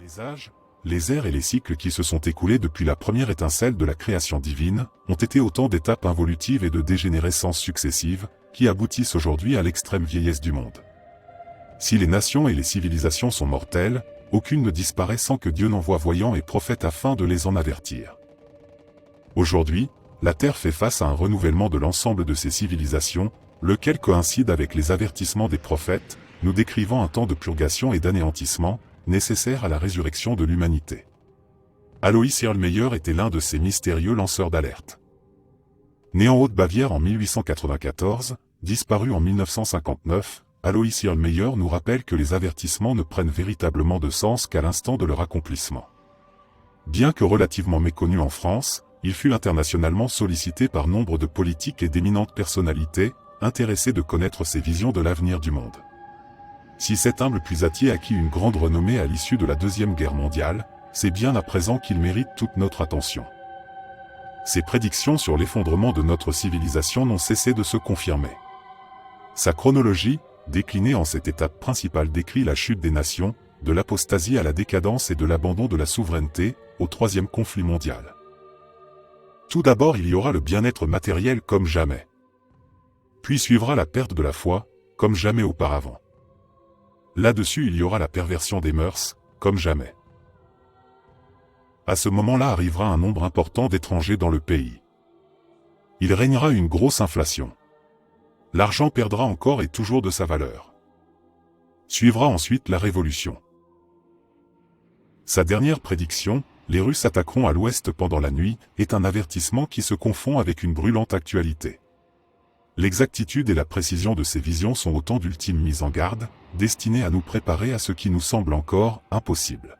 Les âges, les ères et les cycles qui se sont écoulés depuis la première étincelle de la création divine ont été autant d'étapes involutives et de dégénérescences successives qui aboutissent aujourd'hui à l'extrême vieillesse du monde. Si les nations et les civilisations sont mortelles, aucune ne disparaît sans que Dieu n'envoie voyants et prophètes afin de les en avertir. Aujourd'hui, la Terre fait face à un renouvellement de l'ensemble de ses civilisations, lequel coïncide avec les avertissements des prophètes, nous décrivant un temps de purgation et d'anéantissement, nécessaire à la résurrection de l'humanité. Alois Erlmeyer était l'un de ces mystérieux lanceurs d'alerte. Né en Haute-Bavière en 1894, disparu en 1959, Alois Erlmeyer nous rappelle que les avertissements ne prennent véritablement de sens qu'à l'instant de leur accomplissement. Bien que relativement méconnu en France, il fut internationalement sollicité par nombre de politiques et d'éminentes personnalités, intéressés de connaître ses visions de l'avenir du monde. Si cet humble puisatier acquit une grande renommée à l'issue de la Deuxième Guerre mondiale, c'est bien à présent qu'il mérite toute notre attention. Ses prédictions sur l'effondrement de notre civilisation n'ont cessé de se confirmer. Sa chronologie, déclinée en cette étape principale, décrit la chute des nations, de l'apostasie à la décadence et de l'abandon de la souveraineté, au troisième conflit mondial. Tout d'abord, il y aura le bien-être matériel comme jamais. Puis suivra la perte de la foi, comme jamais auparavant. Là-dessus, il y aura la perversion des mœurs, comme jamais. À ce moment-là arrivera un nombre important d'étrangers dans le pays. Il régnera une grosse inflation. L'argent perdra encore et toujours de sa valeur. Suivra ensuite la révolution. Sa dernière prédiction, les Russes attaqueront à l'ouest pendant la nuit, est un avertissement qui se confond avec une brûlante actualité. L'exactitude et la précision de ces visions sont autant d'ultimes mises en garde, destinées à nous préparer à ce qui nous semble encore impossible.